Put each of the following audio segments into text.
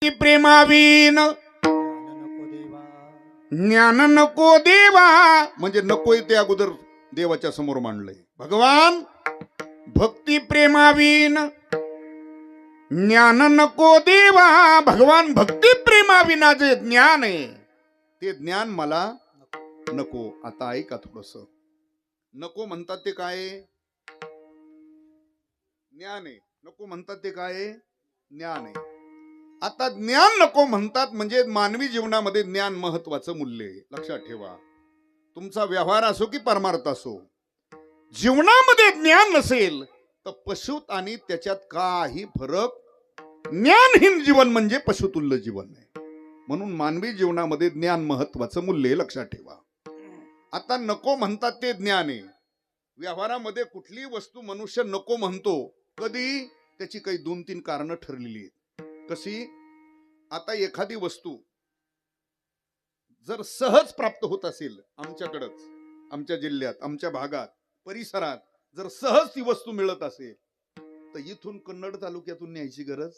प्रेमावीन ज्ञान नको देवा, म्हणजे नकोय ते अगोदर देवाच्या समोर मांडलंय. भगवान भक्ती प्रेमावीन ज्ञान नको देवा. भगवान भक्ती प्रेमाविना जे ज्ञान आहे ते ज्ञान मला नको. आता ऐका थोडस. नको म्हणतात ते काय? ज्ञान आहे. नको म्हणतात ते काय? ज्ञान आहे. आता ज्ञान नको म्हणतात म्हणजे मानवी जीवनामध्ये ज्ञान महत्वाचं मूल्य आहे. लक्षात ठेवा. तुमचा व्यवहार असो की परमार्थ असो, जीवनामध्ये ज्ञान नसेल तर पशुत आणि त्याच्यात काही फरक. ज्ञानहीन जीवन म्हणजे पशुतुल्य जीवन आहे. म्हणून मानवी जीवनामध्ये ज्ञान महत्वाचं मूल्य आहे. लक्षात ठेवा. आता नको म्हणतात ते ज्ञान आहे. व्यवहारामध्ये कुठली वस्तू मनुष्य नको म्हणतो कधी, त्याची काही 2-3 कारणं ठरलेली आहेत. कशी? आता एखादी वस्तू जर सहज प्राप्त होत असेल आमच्याकडच, आमच्या जिल्ह्यात, आमच्या भागात, परिसरात जर सहज ती वस्तू मिळत असेल तर इथून कन्नड तालुक्यातून न्यायची गरज.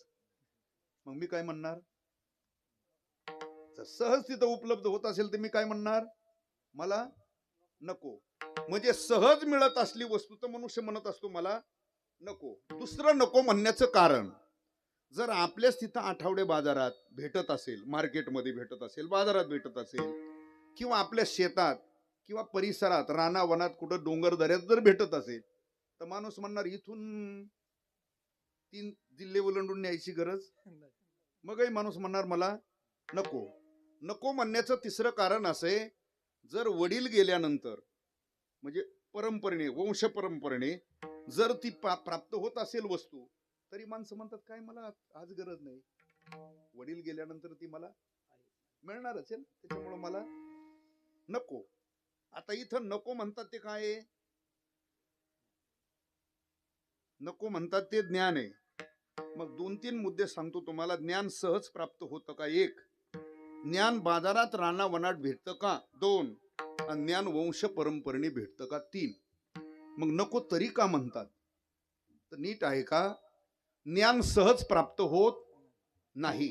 मग मी काय म्हणणार? जर सहज तिथं उपलब्ध होत असेल तर मी काय म्हणणार? मला नको. म्हणजे सहज मिळत असली वस्तू तर मनुष्य म्हणत असतो मला नको. दुसरं नको म्हणण्याचं कारण, जर आपल्याच तिथं आठवडे बाजारात भेटत असेल, मार्केटमध्ये भेटत असेल, बाजारात भेटत असेल, किंवा आपल्या शेतात किंवा परिसरात रानावनात कुठं डोंगर दऱ्यात जर भेटत असेल तर माणूस म्हणणार इथून 3 जिल्हे ओलांडून न्यायची गरज. मगही माणूस म्हणणार मला नको. नको म्हणण्याचं तिसरं कारण असे, जर वडील गेल्यानंतर म्हणजे परंपरेने, वंश परंपरेने जर ती प्राप्त होत असेल वस्तू, तरी माणसं म्हणतात काय मला आज गरज नाही, वडील गेल्यानंतर ती मला मिळणार असेल, त्याच्यामुळे मला नको. आता इथं नको म्हणतात ते काय? नको म्हणतात ते ज्ञान आहे. मग 2-3 मुद्दे सांगतो तुम्हाला. ज्ञान सहज प्राप्त होतं का? 1. ज्ञान बाजारात रानावनात भेटतं का? 2. आणि ज्ञान वंश परंपरेने भेटतं का? 3. मग नको तरी का म्हणतात? तर नीट आहे का? ज्ञान सहज प्राप्त होत नाही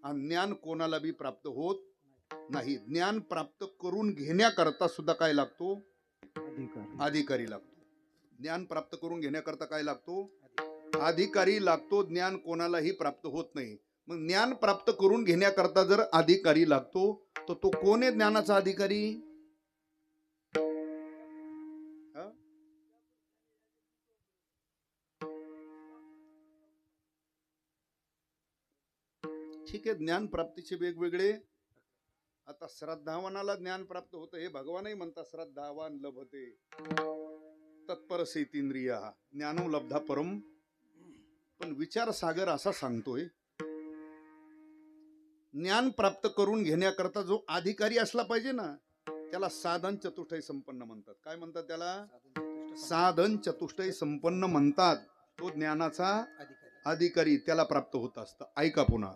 आणि ज्ञान कोणाला बी प्राप्त होत नाही. ज्ञान प्राप्त करून घेण्याकरता सुद्धा काय लागतो? अधिकारी लागतो. ज्ञान प्राप्त करून घेण्याकरता काय लागतो? अधिकारी लागतो. ज्ञान कोणालाही प्राप्त होत नाही. मग ज्ञान प्राप्त करून घेण्याकरता जर अधिकारी लागतो तर तो कोण आहे ज्ञानाचा अधिकारी? ठीक आहे, ज्ञान प्राप्तीचे वेगवेगळे. आता श्रद्धावानाला ज्ञान प्राप्त होतं हे भगवानही म्हणतात, श्रद्धावान लभते तत्पर सेतींद्रिया ज्ञानो लब्धा परम. पण विचार सागर असा सांगतोय, ज्ञान प्राप्त करून घेण्याकरता जो अधिकारी असला पाहिजे ना, त्याला साधन चतुष्टय संपन्न म्हणतात. काय म्हणतात त्याला? साधन चतुष्टय संपन्न म्हणतात. तो ज्ञानाचा अधिकारी त्याला प्राप्त होत असतं. ऐका पुन्हा.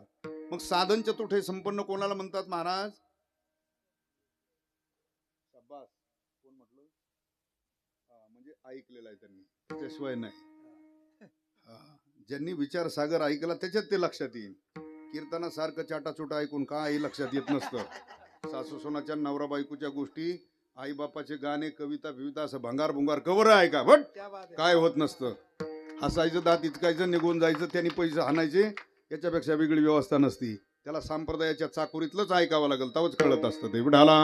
मग साधन चतुष्टय संपन्न कोणाला म्हणतात महाराज? शाबास. कोण म्हटलं? म्हणजे ऐकलेलं आहे त्यांनी, त्याशिवाय नाही. ज्यांनी विचार सागर ऐकला त्याच्यात ते लक्षात येईल. कीर्तनासारखं चाटाचोटा ऐकून काही लक्षात येत नसतं. सासू सोनाच्या, नवरा बायकोच्या गोष्टी, आई बापाचे गाणे, कविता विविधा असं भंगार भुंगार कवर आहे का? बट काय होत नसतं. हसायचं, दात इतकायचं, निघून जायचं, त्यांनी पैसे हाणायचे, याच्यापेक्षा वेगळी व्यवस्था नसती. त्याला संप्रदायाच्या चाकोरीतलंच ऐकावं लागेल, तेव्हाच कळत असतं ते. विठाला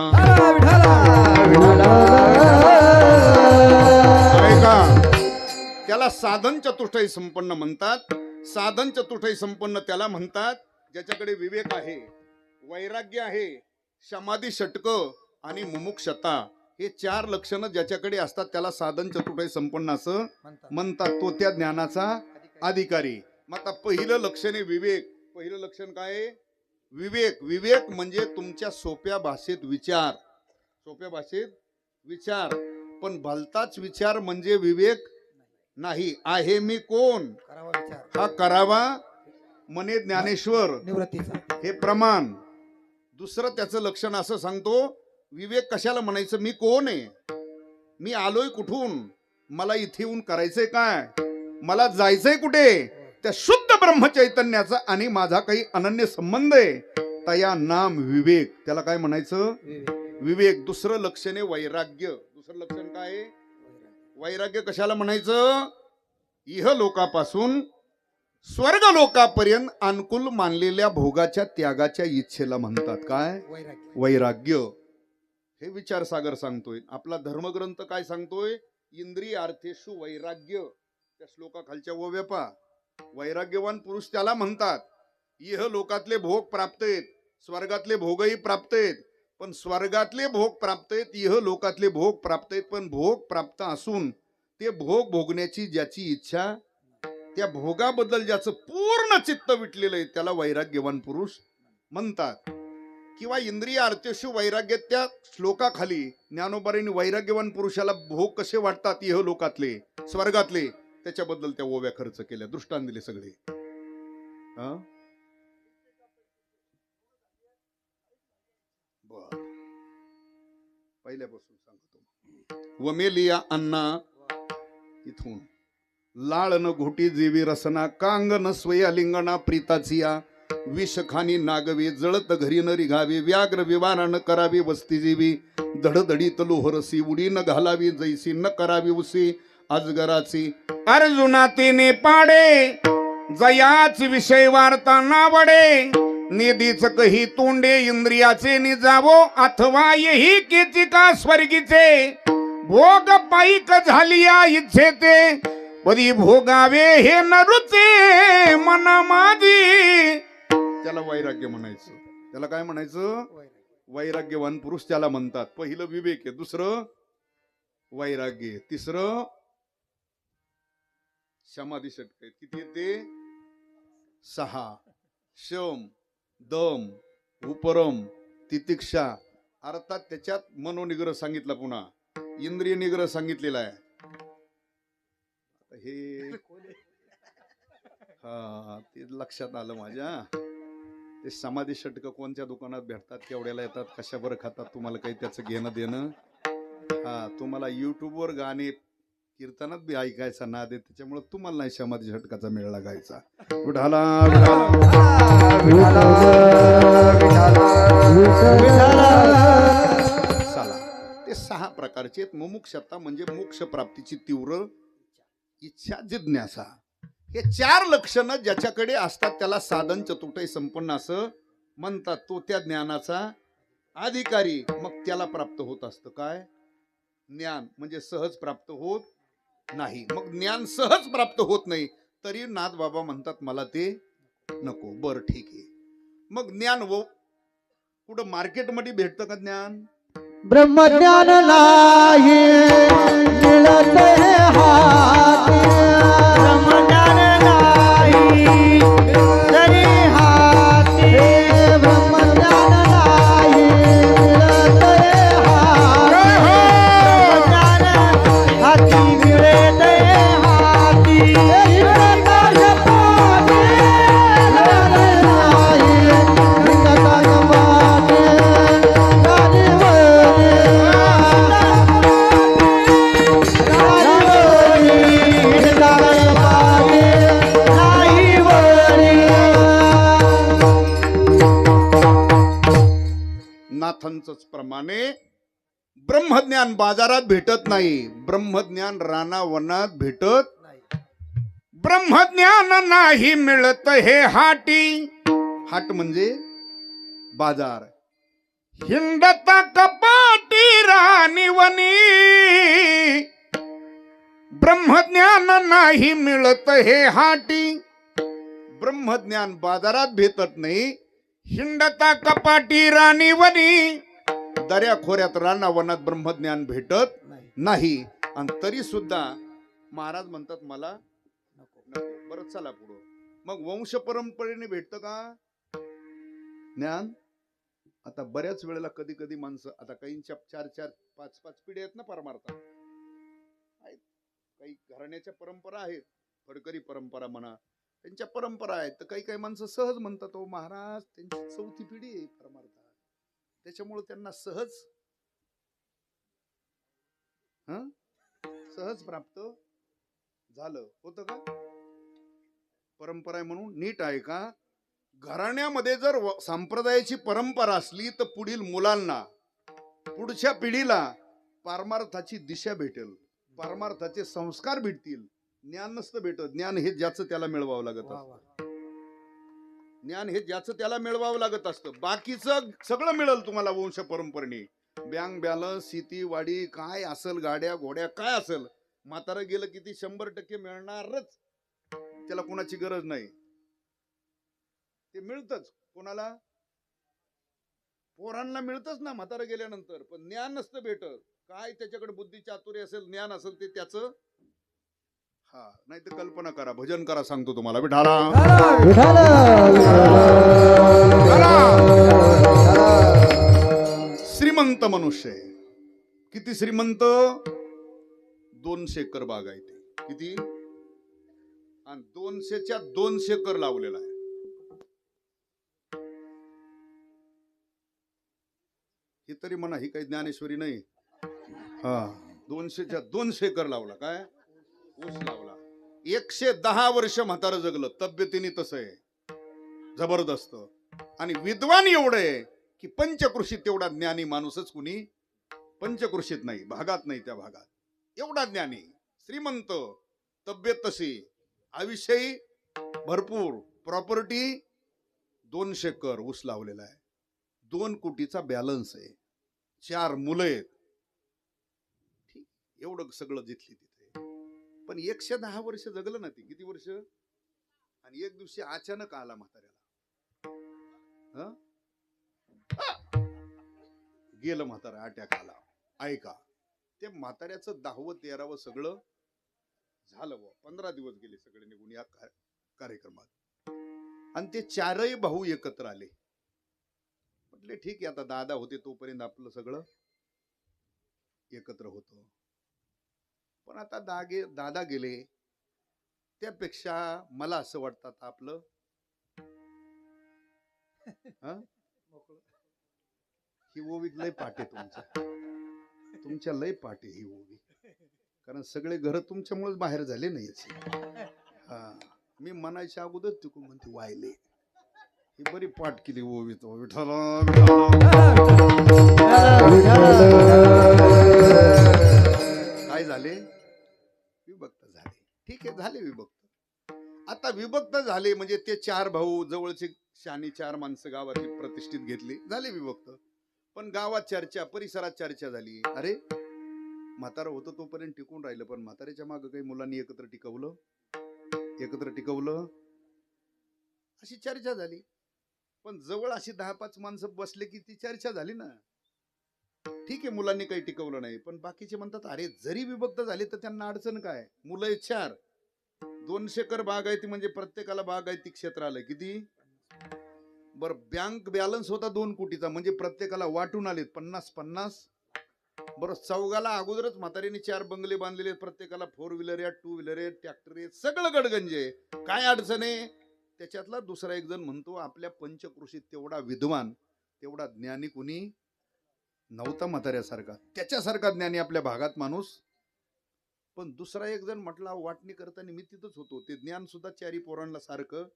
ऐका. त्याला साधन चतुष्टय संपन्न म्हणतात. साधन चतुष्टय संपन्न त्याला म्हणतात ज्याच्याकडे विवेक आहे, वैराग्य आहे, समाधी षटक आणि मुमुक्षता, हे 4 लक्षणं ज्याच्याकडे असतात त्याला साधन चतुष्टय संपन्न असं म्हणतात. तो त्या ज्ञानाचा अधिकारी. मग आता पहिलं लक्षण आहे विवेक. पहिलं लक्षण काय? विवेक. विवेक म्हणजे तुमच्या सोप्या भाषेत विचार. सोप्या भाषेत विचार. पण भलताच विचार म्हणजे विवेक नाही. आहे मी कोण हा करावा म्हणे ज्ञानेश्वर, हे प्रमाण. दुसरं त्याचं लक्षण असं सांगतो, विवेक कशाला म्हणायचं? मी कोण आहे, मी आलोय कुठून, मला इथे येऊन करायचंय काय, मला जायचंय कुठे, त्या शुद्ध ब्रह्मचैतन्याचा आणि माझा काही अनन्य संबंध आहे, तया नाम विवेक. त्याला काय म्हणायचं? विवेक. दुसरं लक्षण आहे वैराग्य. दुसरं लक्षण काय आहे? वैराग्य. कशाला म्हणायचं? इह लोकापासून स्वर्ग लोकापर्यंत अनुकूल मानलेल्या भोगाच्या त्यागाच्या इच्छेला म्हणतात काय? वैराग्य. हे विचारसागर सांगतोय. आपला धर्मग्रंथ काय सांगतोय? इंद्रिय अर्थेषु वैराग्य. त्या श्लोकाखालच्या ओव्या पहा. वैराग्यवान पुरुष त्याला म्हणतात. इह लोकातले भोग प्राप्त आहेत, स्वर्गातले भोगही प्राप्त आहेत, पण स्वर्गातले भोग प्राप्त आहेत, इह लोकातले भोग प्राप्त आहेत, पण भोग प्राप्त असून ते भोग भोगण्याची ज्याची इच्छा, त्या भोगाबद्दल ज्याचं पूर्ण चित्त विटलेलं आहे, त्याला वैराग्यवान पुरुष म्हणतात. किंवा इंद्रिय अर्थेषु वैराग्य, त्या श्लोकाखाली ज्ञानोबांनी वैराग्यवान पुरुषाला भोग कसे वाटतात इह लोकातले, स्वर्गातले, त्याच्याबद्दल त्या ओव्या खर्च केल्या, दृष्टांत दिले सगळे. पहिल्यापासून सांगतो. वमेलिया अन्ना इथून लाळ न घोटी जीवी रसना, कांग न स्वया लिंगणा प्रीताचिया, विष खानी नागवे जळत घरी न रिघावे, व्याघ्र विवारा न करावी वस्ती जीवी, धडधडीत लोहरसी उडी न घालावी जैसी, न करावी उसी अजगराची. अर्जुना तिने पाडे जयाच विषय वार्ता नावडे, निधीच कही तोंडे इंद्रियाचे निजावो, अथवा यही केचिका स्वर्गीचे, भोग पाईक झाली या इच्छेते, पदी भोगावे हे नरुचे मन माझी. त्याला वैराग्य म्हणायचं. त्याला काय म्हणायचं? वैराग्यवान पुरुष त्याला म्हणतात. पहिलं विवेक आहे, दुसरं वैराग्य, तिसरं समाधी षटक. किती येते? 6. शम, दम, उपरम, तितिक्षा. अर्थात त्याच्यात मनोनिग्रह सांगितला, पुन्हा इंद्रिय निग्रह सांगितलेला आहे. हे ते लक्षात आलं माझ्या. ते समाधी षटक कोणत्या दुकानात भेटतात, केवढ्याला येतात, कशावर खातात, तुम्हाला काही त्याचं घेणं देणं. तुम्हाला युट्यूबवर गाणे कीर्तनात बी ऐकायचा नाद आहे, त्याच्यामुळे तुम्हाला नाही समाधी षटकाचा मेळ लागायचा. चला, ते 6 प्रकारचे मुमुक्षता म्हणजे मोक्ष प्राप्तीची तीव्र इच्छा, जिज्ञासा. हे 4 लक्षणं ज्याच्याकडे असतात त्याला साधन चतुष्टय संपन्न असं म्हणतात. तो त्या ज्ञानाचा अधिकारी. मग त्याला प्राप्त होत असतं काय? ज्ञान. म्हणजे सहज प्राप्त होत नाही. मग ज्ञान सहज प्राप्त होत नाही तरी नाथ बाबा म्हणतात मला ते नको. बर ठीक आहे. मग ज्ञान कुठं मार्केटमध्ये भेटतं का ज्ञान? ब्रह्मज्ञान नाही मिळत हाती, ब्रह्मज्ञान नाही तरी हाती, ब्रह्मज्ञान नाही मिळत हाती, ब्रह्मज्ञान हाती मिळत हाती, नाथांचंच प्रमाणे ब्रह्मज्ञान बाजारात भेटत नाही, ब्रह्मज्ञान रानावनात भेटत नाही. ब्रह्मज्ञान नाही मिळत हे हाटी. हाट म्हणजे बाजार. हिंडता कपाटी राणीवनी, ब्रह्मज्ञान नाही मिळत हे हाटी. ब्रह्मज्ञान बाजारात भेटत नाही, हिंडता कपाटी राणीवनी, दर्या खोऱ्यात रानावनात ब्रह्मज्ञान भेटत नाही. आणि तरी सुद्धा महाराज म्हणतात मला नको. बरं चला पुढं. मग वंश परंपरेने भेटतं का ज्ञान? आता बऱ्याच वेळेला कधी कधी माणसं, आता काहींच्या 4-4, 5-5 पिढ्या आहेत ना परमार्थ. काही घराण्याच्या परंपरा आहेत, फडकरी परंपरा म्हणा, त्यांच्या परंपरा आहेत. तर काही काही माणसं सहज म्हणतात हो महाराज त्यांची 4थी पिढी आहे परमार्थात, त्याच्यामुळे त्यांना सहज सहज प्राप्त झालं होतं का? परंपरा आहे म्हणून नीट आहे का. घराण्यामध्ये जर संप्रदायाची परंपरा असली तर पुढील मुलांना, पुढच्या पिढीला परमार्थाची दिशा भेटेल, परमार्थाचे संस्कार भेटतील. ज्ञान नसतं भेटत. ज्ञान हे ज्याचं त्याला मिळवावं लागत असतं. ज्ञान हे ज्याचं त्याला मिळवावं लागत असतं. बाकीचं सगळं मिळेल तुम्हाला वंश परंपरेने. बँक बॅलन्स, शेती वाडी काय असेल, गाड्या घोड्या काय असेल, म्हातारं गेलं किती 100% मिळणारच. त्याला कोणाची गरज नाही. ते मिळतच. कोणाला? पोरांना मिळतच ना म्हातारं गेल्यानंतर. पण ज्ञान नसतं भेटत. काय त्याच्याकडे बुद्धी चातुर्य असेल, ज्ञान असेल ते त्याचं. हा, नाही तर कल्पना करा, भजन करा, सांगतो तुम्हाला. विठाला श्रीमंत मनुष्य आहे. किती श्रीमंत? 200 एकर बाग आहे ते. किती? आणि 200च्या 200 एकर लावलेला आहे. हे तरी म्हणा ही काही ज्ञानेश्वरी नाही. हा, 200च्या 200 एकर लावला. काय? ऊस लावला. 110 वर्ष म्हातारं जगलं. तब्येतीने तसं आहे, जबरदस्त. आणि विद्वान एवढं आहे की पंचकृषीत तेवढा ज्ञानी माणूसच कुणी पंचकृषीत नाही, भागात नाही. त्या भागात एवढा ज्ञानी, श्रीमंत, तब्येत तशी, आयुष्यही भरपूर, प्रॉपर्टी 200 एकर ऊस लावलेला आहे. 2 कोटीचा बॅलन्स आहे. 4 मुलं आहेत. ठीक, एवढं सगळं जिथली तिथे. पण 110 वर्ष जगलं ना ती. किती वर्ष? आणि एक दिवशी अचानक आला म्हाताऱ्याला. गेलं म्हातारा, अटॅक आला. ऐका, ते म्हाताऱ्याचं 10वं 13वं सगळं झालं. 15 दिवस गेले सगळे निघून या कार्यक्रमात. आणि ते 4ही भाऊ एकत्र आले. म्हटले ठीक आहे, आता दादा होते तोपर्यंत आपलं सगळं एकत्र होतं. पण आता दादा गेले, त्यापेक्षा मला असं वाटतं आता आपलं ही ओवी लय पाटे तुमच्या लय पाटे ही ओवी. कारण सगळे घर तुमच्यामुळेच बाहेर झाले नाही. हा, मी म्हणायच्या अगोदर तिकून म्हणते वायले. ही बरी पाठ केली ओवी तो. काय झाले? विभक्त झाले. ठीक आहे, झाले विभक्त. आता विभक्त झाले म्हणजे ते 4 भाऊ, जवळचे शानी 4 माणसं गावाची प्रतिष्ठित घेतली, झाले विभक्त. पण गावात चर्चा, परिसरात चर्चा झाली. अरे म्हातारा होतं तोपर्यंत टिकून राहिलं, पण म्हाताऱ्याच्या मागे काही मुलांनी एकत्र टिकवलं, अशी चर्चा झाली. पण जवळ अशी 10-5 माणसं बसले की ती चर्चा झाली ना. ठीक आहे, मुलांनी काही टिकवलं नाही. पण बाकीचे म्हणतात अरे जरी विभक्त झाले तर त्यांना अडचण काय? मुलं आहेत 4, 200 एकर बाग आहे ती, म्हणजे प्रत्येकाला बाग आहे ती क्षेत्र आलं. किती? बर, बँक बॅलन्स होता 2 कोटीचा, म्हणजे प्रत्येकाला वाटून आलेत 50-50. बरं, चौघाला अगोदरच म्हातारीने 4 बंगले बांधलेले, प्रत्येकाला 4 व्हीलर आहेत, 2 व्हीलर आहेत, ट्रॅक्टर आहेत, सगळं गडगंजे. काय अडचण आहे? त्याच्यातला दुसरा एक जण म्हणतो आपल्या पंचकृषीत तेवढा विद्वान, तेवढा ज्ञानी कुणी नव्हता म्हाताऱ्यासारखा. त्याच्यासारखा ज्ञानी आपल्या भागात माणूस. पण दुसरा एक जण म्हटला वाटणी करताना मी तिथंच होतो, ते ज्ञान सुद्धा 4 पोरांना सारखं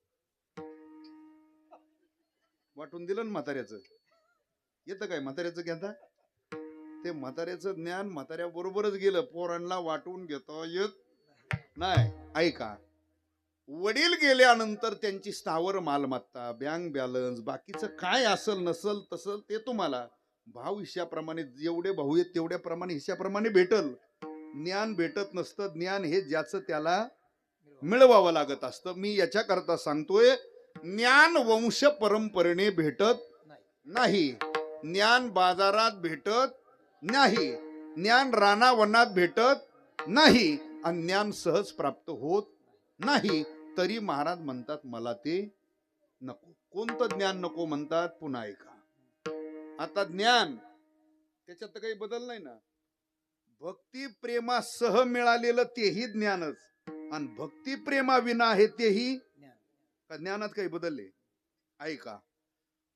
वाटून दिलं ना म्हाताऱ्याचं. येतं काय म्हाताऱ्याचं घेता? ते म्हाताऱ्याचं ज्ञान म्हाताऱ्या बरोबरच गेलं, पोरांना वाटून घेता येत नाही. ऐका, वडील गेल्यानंतर त्यांची स्थावर मालमत्ता, बँक बॅलन्स, बाकीचं काय असेल नसल तसल ते तुम्हाला भाव हिश्याप्रमाणे, जेवढे भाऊ आहेत तेवढ्या प्रमाणे हिश्याप्रमाणे भेटल. ज्ञान भेटत नसतं. ज्ञान हे ज्याचं त्याला मिळवावं लागत असतं. मी याच्याकरता सांगतोय, ज्ञान वंश परंपरेने भेटत नाही. ज्ञान बाजारात भेटत नाही. ज्ञान रानावनात भेटत नाही. आणि ज्ञान सहज प्राप्त होत नाही. तरी महाराज म्हणतात मला ते नको. कोणतं ज्ञान नको म्हणतात? पुन्हा ऐका. आता ज्ञान त्याच्यात तर काही बदल नाही ना. भक्ती प्रेमासह मिळालेलं तेही ज्ञानच, आणि भक्ती प्रेमा विना आहे तेही का? ज्ञानात काही बदलले? ऐका,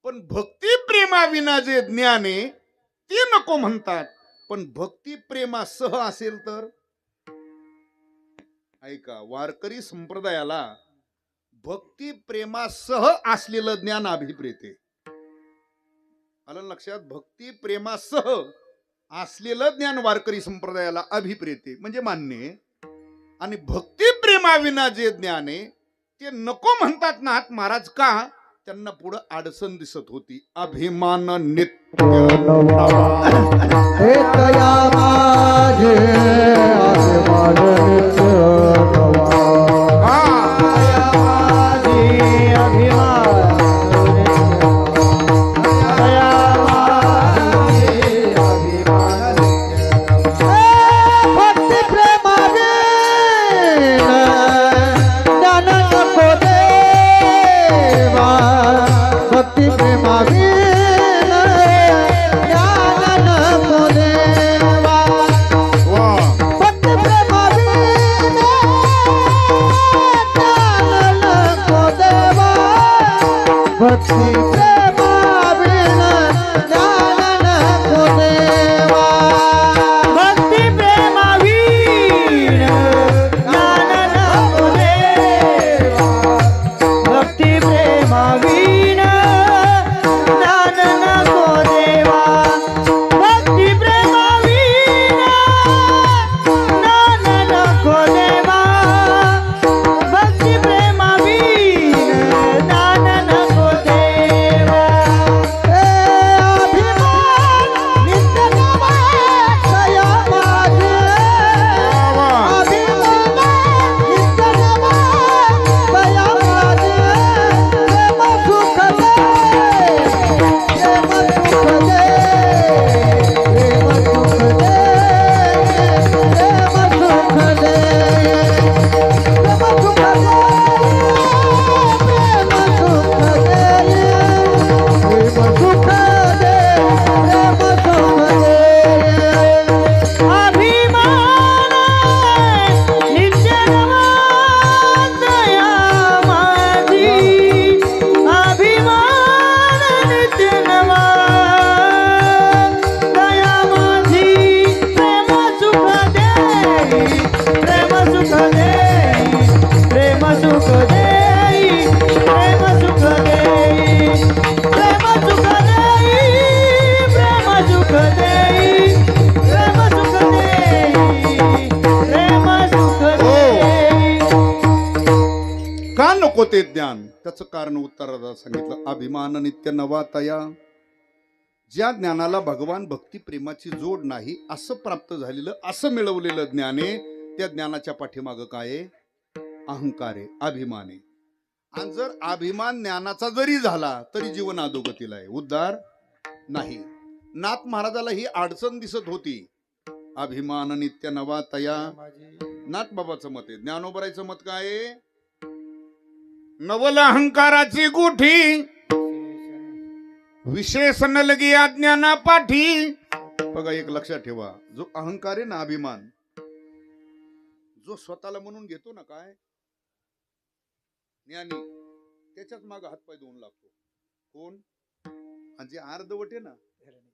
पण भक्ती प्रेमा विना जे ज्ञान आहे ते नको म्हणतात. पण भक्ती प्रेमासह असेल तर ऐका, वारकरी संप्रदायाला भक्ती प्रेमासह असलेलं ज्ञान अभिप्रेत आहे. आलं लक्षात? भक्ती प्रेमासह असलेलं ज्ञान वारकरी संप्रदायाला अभिप्रेत आहे, म्हणजे मान्य आहे. आणि भक्ती प्रेमाविना जे ज्ञान आहे ते नको म्हणतात ना महाराज. का? त्यांना पुढे अडचण दिसत होती. अभिमान नित्य हे तया माझे अभिमान नित्य नवा. तया माझे अभिमान तया माझे अभिमान भक्ती प्रेमाने ज्ञान नको देवा. भक्ती प्रेमाने ज्ञान नको देवा. भक्ती प्रेमाने ज्ञान नको देवा. भक्ती प्रेमाने ज्ञान नको देवा. भक्ती प्रेमावीण ज्ञान नको देवा. भक्ती प्रेमावीण ज्ञान नको देवा. भक्ती प्रेमावीण ज्ञान नको देवा. भक्ती प्रेमावीण ज्ञान नको देवा. हे अभिमान नित्य नवा तया माझे. अभिमान नित्य नवा तया माझे. प्रेम सुख दे. प्रेम सुख दे. प्रेम सुख दे. प्रेम सुख दे. प्रेम सुख दे. प्रेम सुख दे. प्रेम सुख दे. प्रेम सुख दे. अभिमान नित्य नवा तया माझी. अभिमान नित्य नवा तया माझी. प्रेम सुख दे. प्रेम सुख दे. प्रेम सुख दे. प्रेम सुख दे. प्रेम सुख दे. प्रेम सुख दे. प्रेम सुख दे. प्रेम सुख दे. का नको ते ज्ञान? त्याचं कारण उत्तरात सांगितलं. अभिमान नित्य नवा तया. ज्या ज्ञानाला भगवान भक्ती प्रेमाची जोड नाही असं प्राप्त झालेलं, असं मिळवलेलं ज्ञान आहे, त्या ज्ञानाच्या पाठीमागं काय आहे? अहंकार आहे, अभिमान आहे. आणि जर अभिमान ज्ञानाचा जरी झाला तरी जीवन अधोगतीला आहे, उद्धार नाही. नाथ महाराजाला ही अडचण दिसत होती. अभिमान नित्य नवा तया. नाथ बाबाचं मत आहे. ज्ञानोबरायचं मत काय आहे? नवल अहंकाराची गुठी विशेष नलगी अज्ञाना पाठी. बघा, एक लक्षात ठेवा. जो अहंकार आहे ना, अभिमान, जो स्वतःला म्हणून घेतो ना काय ज्ञानी, त्याच्याच मागे हातपाय धुवून लागतो. कोण? आणि जे अर्धवट आहे ना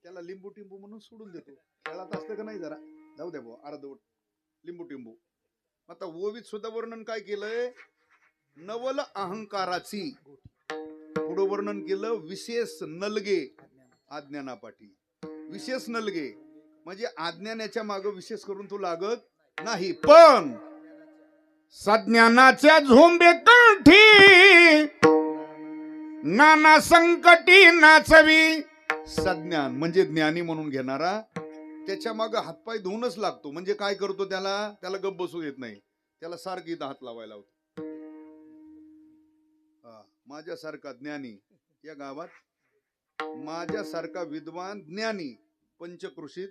त्याला लिंबू टिंबू म्हणून सोडून देतो. खेळात असतं का नाही? जरा जाऊ द्या भाऊ, अर्धवट लिंबू टिंबू. आता ओवीत सुद्धा वर्णन काय केलंय? नवल अहंकाराची पुढं वर्णन केलं. विशेष नलगे अज्ञानापाठी. विशेष नलगे म्हणजे अज्ञानाच्या मागे विशेष करून तू लागत नाही. पण सज्ञानाच्या झोंबे कंठी नाना संकटी नाचवी. सज्ञान म्हणजे ज्ञानी म्हणून घेणारा त्याच्या मागे हातपाय धुवूनच लागतो. म्हणजे काय करतो? त्याला गप्प बसू येत नाही. त्याला सारखी हात लावायला होतो. माझ्यासारखा ज्ञानी या गावात, माझ्यासारखा विद्वान ज्ञानी पंचकृषीत,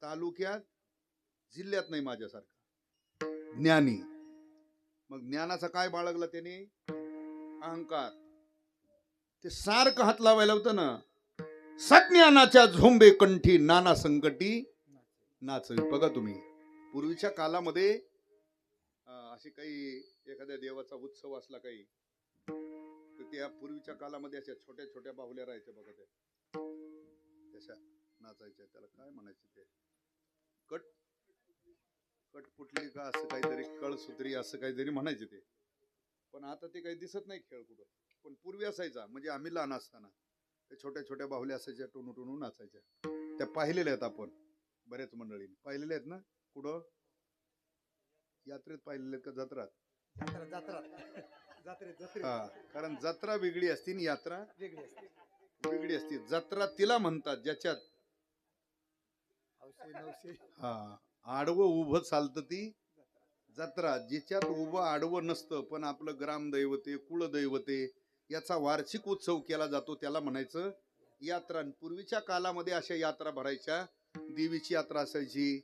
तालुक्यात, जिल्ह्यात नाही माझ्यासारखा ज्ञानी. मग ज्ञानाचा काय बाळगला त्याने? अहंकार. ते सारखं हात लावायला होतं ना. सज्ञानाच्या झोंबे कंठी नाना संकटी नाचवी. बघा तुम्ही, पूर्वीच्या कालामध्ये असे काही एखाद्या देवाचा उत्सव असला काही, तर त्या पूर्वीच्या कालामध्ये अशा छोट्या छोट्या बाहुल्या राहायच्या बघा. त्या नाचायच्या. त्याला काय म्हणायचं? ते कटपुटली का असं काहीतरी, कळसूत्री असं काहीतरी म्हणायचे ते. पण आता ते काही दिसत नाही खेळ कुठं. पण पूर्वी असायचा, म्हणजे आम्ही लहान असताना ते छोट्या छोट्या बाहुल्या असायच्या, टुनू टुनू नाचायच्या. त्या पाहिलेल्या आहेत आपण, बऱ्याच मंडळींनी पाहिलेल्या आहेत ना. कुठं यात्रेत पाहिलेले आहेत का जत्रात? हा, कारण जत्रा वेगळी असते आणि यात्रा वेगळी असते. जत्रा तिला म्हणतात ज्याच्यात हा आडवं उभं चालतं ती जत्रा. जिच्यात उभं आडवं नसतं पण आपलं ग्रामदैवते कुळदैवते याचा वार्षिक उत्सव केला जातो, त्याला म्हणायचं यात्रा. पूर्वीच्या कालामध्ये अशा यात्रा भरायच्या. देवीची यात्रा असायची,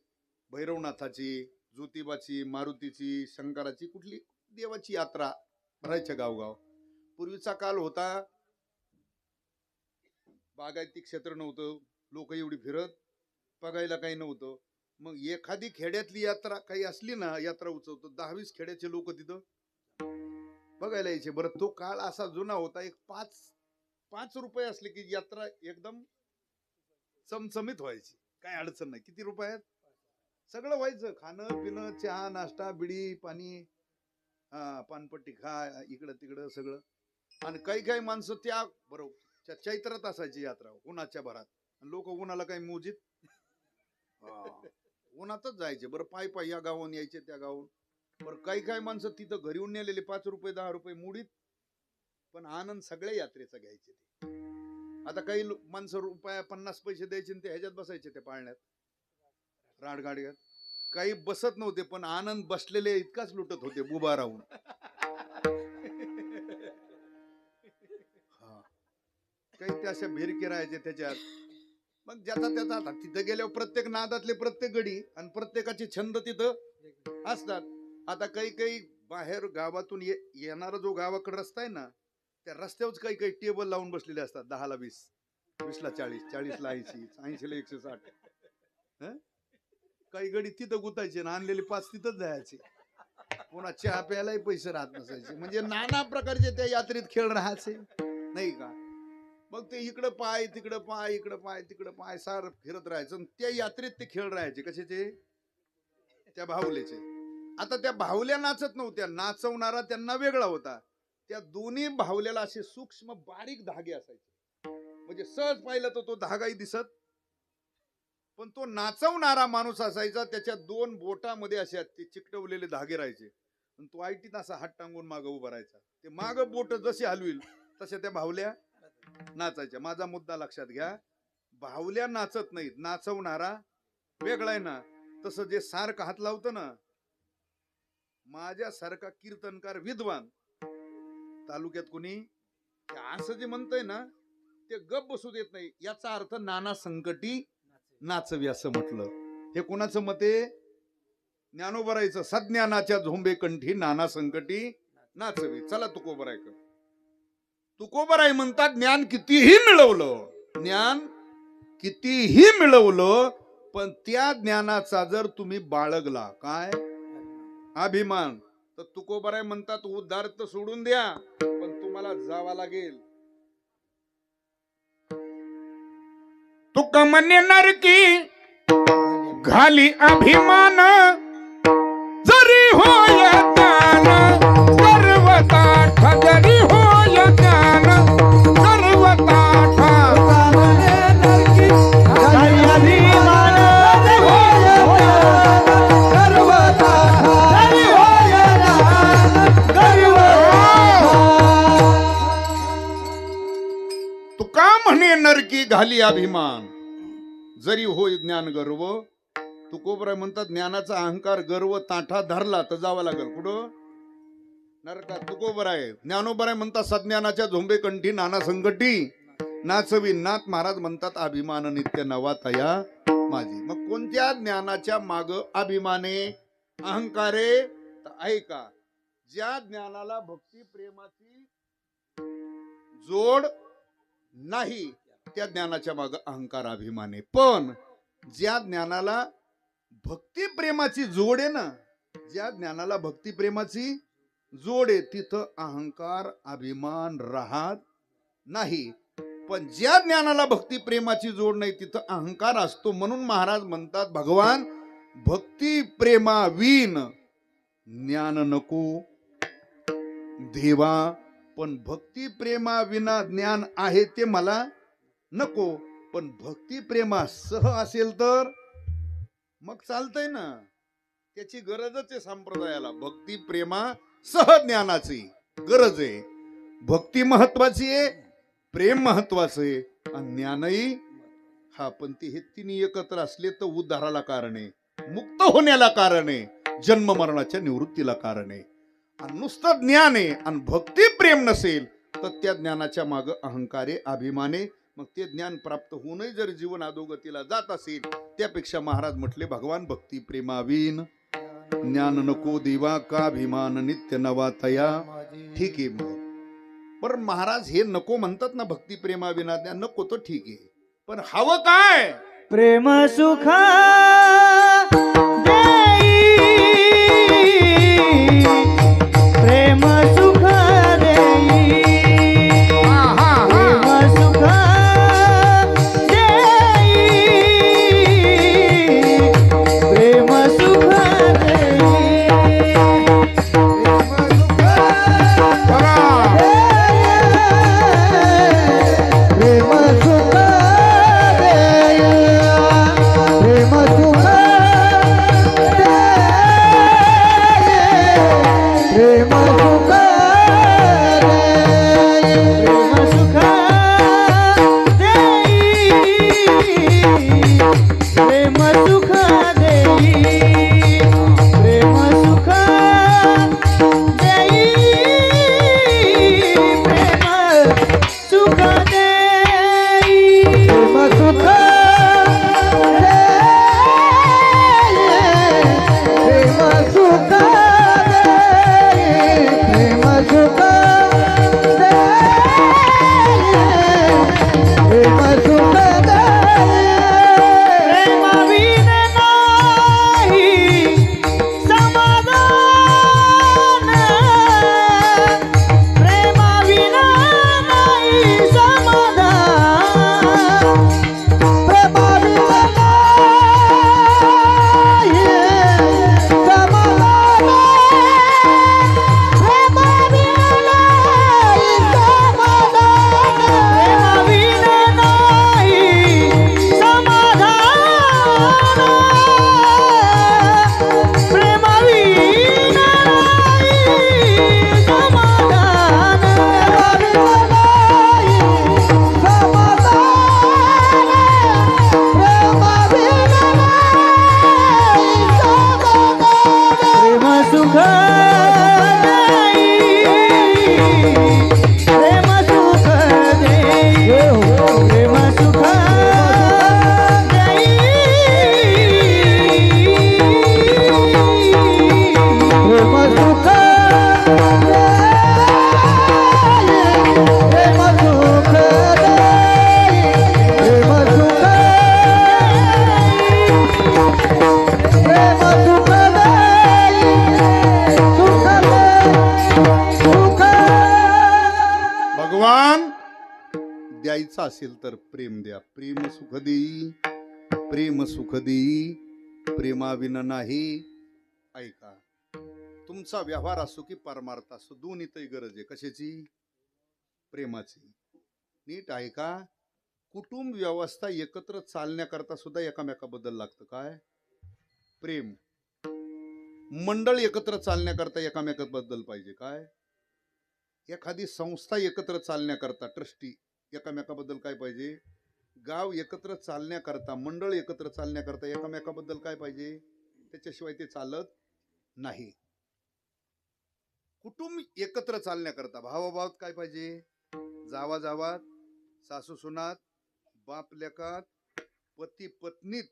भैरवनाथाची, ज्योतिबाची, मारुतीची, शंकराची, कुठली देवाची यात्रा भरायच्या गावगाव. पूर्वीचा काल होता, बागायती क्षेत्र नव्हतं, लोक एवढी फिरत, बघायला काही नव्हतं. मग एखादी खेड्यातली यात्रा काही असली ना, यात्रा उत्सव, 10-20 खेड्याचे लोक तिथं बघायला यायचे. बरं, तो काळ असा जुना होता. एक 5 रुपये असले की यात्रा एकदम चमचमीत व्हायची, काय अडचण नाही. किती रुपयात सगळं व्हायचं, खाणं पिणं, चहा नाश्ता, बिडी पाणी, पानपट्टी खा, इकडं तिकडं सगळं. आणि काही माणसं त्या बरोबर चैत्रात असायची यात्रा, उन्हाच्या भरात. लोक उन्हाला काही मोजीत उन्हातच जायचे. बरं, पायी या गावाहून यायचे त्या गावाहून. बरं, काही माणसं तिथं घरी येऊन नेलेले 5 रुपये 10 रुपये मुडीत, पण आनंद सगळ्या यात्रेचा घ्यायचे ते. आता काही माणसं रुपया 50 पैसे द्यायचे ते ह्याच्यात बसायचे त्या पाळण्यात, राडगाड्यात. काही बसत नव्हते पण आनंद बसलेले इतकाच लुटत होते उभा राहून. काही त्या अशा भिरके राहायचे त्याच्यात. मग ज्याचा त्याचा आता तिथं गेल्यावर प्रत्येक नादातले प्रत्येक गडी आणि प्रत्येकाचे छंद तिथं असतात. आता काही बाहेर गावातून येणारा जो गावाकडे रस्ता आहे ना, त्या रस्त्यावर काही टेबल लावून बसलेले असतात. 10ला 20, 20ला 40, 40ला 80, 80ला 160. काही गडी तिथं गुतायचे ना, आणलेले 5 तिथंच जायचे. पुन्हा चहा प्यायलाही पैसे राहत नसायचे. म्हणजे नाना प्रकारचे त्या यात्रेत खेळ राहायचे नाही का. मग ते इकडं पाय तिकडं पाय, इकडं पाय तिकडं पाय, सार फिरत राहायचं. त्या यात्रेत ते खेळ राहायचे कशाचे, त्या बाहुल्याचे. आता त्या बाहुल्या नाचत नव्हत्या, नाचवणारा त्यांना वेगळा होता. त्या दोन्ही बाहुल्याला असे सूक्ष्म बारीक धागे असायचे, म्हणजे सहज पाहिलं तर तो धागाही दिसत. पण तो नाचवणारा माणूस असायचा, त्याच्या 2 बोटामध्ये अशा ते चिकटवलेले धागे राहायचे. तो आयटीत असा हात टांगून मागं उभा राहायचा. ते मागं बोट जसे हलविल तसे त्या बाहुल्या नाचायच्या. माझा मुद्दा लक्षात घ्या, बाहुल्या नाचत नाहीत, नाचवणारा वेगळा आहे ना. तसं जे सारखं हात लावतं ना, माझ्यासारखा कीर्तनकार विद्वान तालुक्यात कोणी असं जे म्हणतंय ना, ते गप बसू देत नाही. याचा अर्थ नाना संकटी नाचवी असं म्हटलं. हे कोणाचं मत आहे? ज्ञानोबरायचं. सज्ञानाच्या झोंबे कंठी नाना संकटी नाचवी. चला तुकोबराय कर. तुकोबराय म्हणतात, ज्ञान कितीही मिळवलं पण त्या ज्ञानाचा जर तुम्ही बाळगला काय अभिमान, तर तुकोबराय म्हणतात उद्धार तर सोडून द्या, पण तुम्हाला जावा लागेल. तुका म्हणे नरकी घाली अभिमान, जरी होय ज्ञान सर्वता ठगरी, होय ज्ञान सर्वता तुका म्हणे नरकी घाली अभिमान, जरी होय ज्ञान गर्व. तुकोबराय म्हणतात ज्ञानाचा अहंकार गर्व ताठा धरला तर जावं लागेल कुठं, नरकात. तुकोबराय. ज्ञानोबराय म्हणतात सज्ञानाच्या झोंबे कंठी नाना संकटी नाचवी. नाथ महाराज म्हणतात अभिमान नित्य नवा तया माझी. मग कोणत्या ज्ञानाच्या माग अभिमाने अहंकारे? ऐका, ज्या ज्ञानाला भक्ती प्रेमाची जोड नाही त्या ज्ञानाच्या माग अहंकार अभिमाने. पण ज्या ज्ञानाला भक्ती प्रेमाची जोड आहे ना, ज्या ज्ञानाला भक्ती प्रेमाची जोड आहे, तिथं अहंकार अभिमान राहत नाही. पण ज्या ज्ञानाला भक्ती प्रेमाची जोड नाही तिथं अहंकार असतो. म्हणून महाराज म्हणतात भगवान भक्ती प्रेमा विन ज्ञान नको. देवा, पण भक्ती प्रेमा विना ज्ञान आहे ते मला नको. पण भक्ती प्रेमासह असेल तर मग चालतंय ना. त्याची गरजच आहे संप्रदायाला. भक्ती प्रेमा सह ज्ञानाची गरज आहे. भक्ती महत्वाची आहे, प्रेम महत्वाचं आहे आणि ज्ञानही. हा, पण ते हे तिन्ही एकत्र असले तर उद्धाराला कारण आहे, मुक्त होण्याला कारण आहे, जन्म मरणाच्या निवृत्तीला कारण आहे. आणि नुसतं ज्ञान आहे आणि भक्ती प्रेम नसेल तर त्या ज्ञानाच्या मागे अहंकार आहे, अभिमान आहे. मग ते ज्ञान प्राप्त होऊनही जर जीवन अधोगतीला जात असेल, त्यापेक्षा महाराज म्हटले भगवान भक्ती प्रेमावीन ज्ञान नको देवा, का अभिमान नित्य नवा तया. ठीक आहे, मग पण महाराज हे नको म्हणतात ना, भक्ती प्रेमाविना ज्ञान नको, तर ठीक आहे. पण हवं काय? प्रेम सुख देई, प्रेम सुख देई, प्रेम सुख देई, प्रेम सुख देई, प्रेम सुख देई, प्रेम सुख प्रेम सुख प्रेम सुख देई, प्रेम सुख देई, प्रेम सुख देई, प्रेम सुख देई, प्रेम सुख प्रेम सुख प्रेम सुख प्रेम सुख प्रेम विन नाही समाधान, प्रेम विन नाही समाधान, प्रेम विन नाही समाधान, प्रेम विन नाही समाधान, प्रेम विन नाही समाधान, प्रेम विन नाही समाधान, प्रेम सुख प्रेम सुख देई, प्रेम सुख देई, प्रेम सुख प्रेम सुख प्रेम सुख प्रेम सुख सुख भगवान द्यायचं असेल तर प्रेम द्या. प्रेम सुख देई, प्रेम सुख देई, प्रेमाविना नाही. ऐका, तुमचा व्यवहार असो की परमार्थ असो, दोन्हीतही गरज आहे. कशाची? प्रेमाची. नीट ऐका, कुटुंब व्यवस्था एकत्र चालण्याकरता सुद्धा एकामेकाबद्दल लागतं काय? प्रेम. मंडळ एकत्र चालण्याकरता एकामेकाबद्दल पाहिजे काय? एखादी संस्था एकत्र चालण्याकरता ट्रस्टी एकामेकाबद्दल काय पाहिजे? गाव एकत्र चालण्याकरता, मंडळ एकत्र चालण्याकरता एकामेकाबद्दल काय पाहिजे? त्याच्याशिवाय ते चालत नाही. कुटुंब एकत्र चालण्याकरता भावाभावात काय पाहिजे? जावा जावात, सासू सुनात, बाप लेकात, पती पत्नीत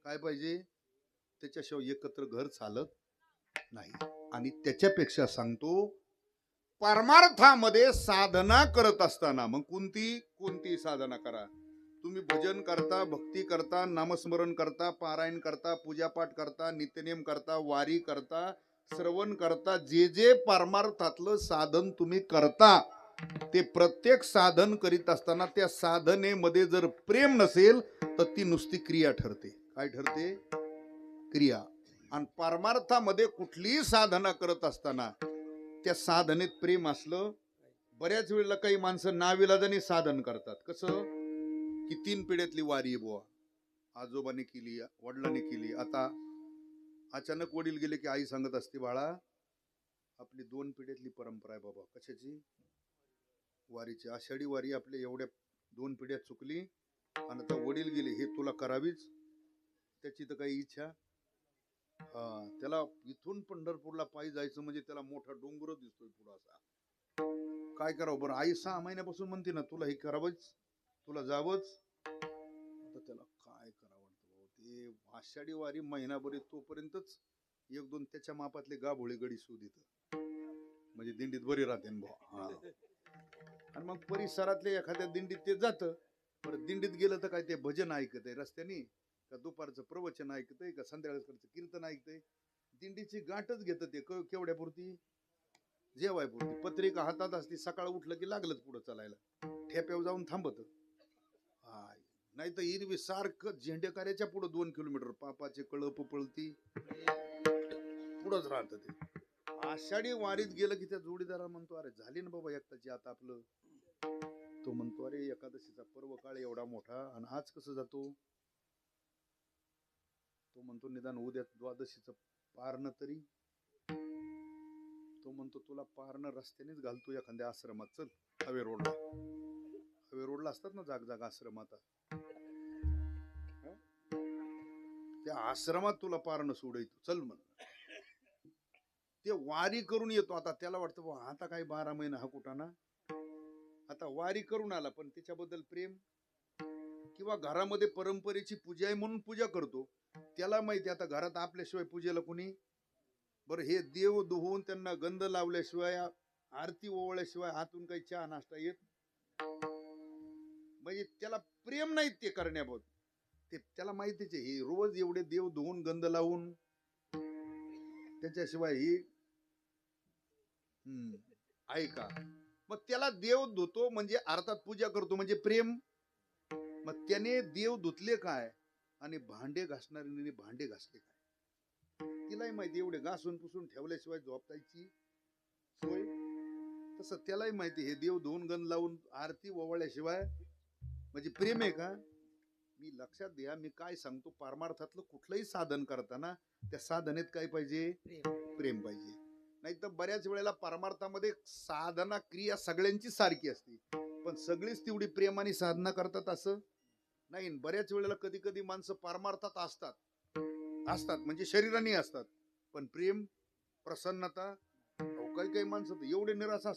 काय पाहिजे? त्याच्याशिवाय एकत्र घर चालत नाही. आणि त्याच्यापेक्षा सांगतो, परमार्थामध्ये साधना करत असताना, मग कोणती साधना करा तुम्ही, भजन करता, भक्ती करता, नामस्मरण करता, पारायण करता, पूजापाठ करता, नित्यनेम करता, वारी करता, श्रवण करता, जे जे परमार्थातलं साधन तुम्ही करता, ते प्रत्येक साधन करीत असताना त्या साधनेमध्ये जर प्रेम नसेल तर ती नुसती क्रिया ठरते. काय ठरते? क्रिया. आणि परमार्थामध्ये कुठलीही साधना करत असताना त्या साधनेत प्रेम असलं. बऱ्याच वेळेला काही माणसं नाविलाजाने साधन करतात. कसं की 3 पिढ्यातली वारी आहे बुवा, आजोबाने केली, वडिलांनी केली. आता अचानक वडील गेले की आई सांगत असते, बाळा आपली 2 पिढ्यातली परंपरा आहे बाबा. कशाची? वारीची. आषाढी वारी आपल्या एवढ्या 2 पिढ्या चुकली आणि आता वडील गेले, हे तुला करावीच. त्याची तर काही इच्छा. त्याला इथून पंढरपूरला पायी जायचं म्हणजे त्याला मोठा डोंगरच दिसतोय पुढं असा. काय करावं बरं? आई 6 महिन्यापासून म्हणते ना तुला हे करावंच, तुला जावंच. आता त्याला काय करावं वाटतं? ते आषाढी वारी महिनाभर तोपर्यंतच 1-2 त्याच्या मापातले गाभोळे गडी शोध येतं, म्हणजे दिंडीत बरी राहते बुवा. आणि मग परिसरातले एखाद्या दिंडीत ते जातं. परत दिंडीत गेलं तर काय ते भजन ऐकत आहे रस्त्याने, का दुपारचं प्रवचन ऐकतंय, का संध्याकाळचं कीर्तन ऐकतंय? दिंडीची गाठच घेतं ते केवढ्यापुरती? जेवायपुरती. पत्रिका हातात असती, सकाळ उठलं की लागलंच पुढं चालायला, ठेप्यावर जाऊन थांबत. हाय, नाही तर इरवी सारखं झेंडेकऱ्याच्या पुढं 2 किलोमीटर पापाचे कळप पळती पुढंच राहतं ते. आषाढी वारीत गेलं की त्या जोडीदारा म्हणतो, अरे झाली ना बाबा एकटाची आता आपलं. तो म्हणतो, अरे एकादशीचा पर्व काळ एवढा मोठा आणि आज कसं जातो? तो म्हणतो, निदान उद्या द्वादशीचं पारणं तरी. तो म्हणतो, तुला पारणं रस्त्यानेच घालतो एखाद्या आश्रमात, चल हवे रोडला. हवे रोडला असतात ना जाग जाग आश्रम. आता त्या आश्रमात तुला पारणं सोडायचं, चल म्हण. ते वारी करून येतो. आता त्याला वाटतं बुवा आता काय 12 महिना हा कुठाना, आता वारी करून आला, पण त्याच्याबद्दल प्रेम. किंवा घरामध्ये परंपरेची पूजा आहे म्हणून पूजा करतो. त्याला माहिती आता घरात आपल्याशिवाय पूजेला कुणी. बरं, हे देव धुवून त्यांना गंध लावल्याशिवाय, आरती ओवळल्याशिवाय हातून काही चहा नाश्ता येत, म्हणजे त्याला प्रेम नाही ते करण्याबद्दल. ते त्याला माहितीच आहे, हे रोज एवढे देव धुवून गंध लावून त्याच्याशिवाय ही आहे का? मग त्याला देव धुतो म्हणजे अर्थात पूजा करतो म्हणजे प्रेम. मग त्याने देव धुतले काय आणि भांडे घासणाऱ्याने भांडे घासले काय? तिलाही माहिती एवढे घासून पुसून ठेवल्याशिवाय झोपतायची सोय. तसं त्यालाही माहिती हे देव धुवून गंध लावून आरती ओवाळल्याशिवाय म्हणजे प्रेम आहे का? मी लक्षात द्या, मी काय सांगतो, परमार्थातलं कुठलंही साधन करताना त्या साधनेत काय पाहिजे? प्रेम पाहिजे. नाही तर बऱ्याच वेळेला परमार्थामध्ये साधना क्रिया सगळ्यांची सारखी असते, पण सगळीच तेवढी प्रेमाने साधना करतात असं नाही. बऱ्याच वेळेला कधी कधी माणसं परमार्थात असतात असतात म्हणजे शरीराने असतात, पण प्रेम, प्रसन्नता, काही काही माणसं एवढे निराश असतात.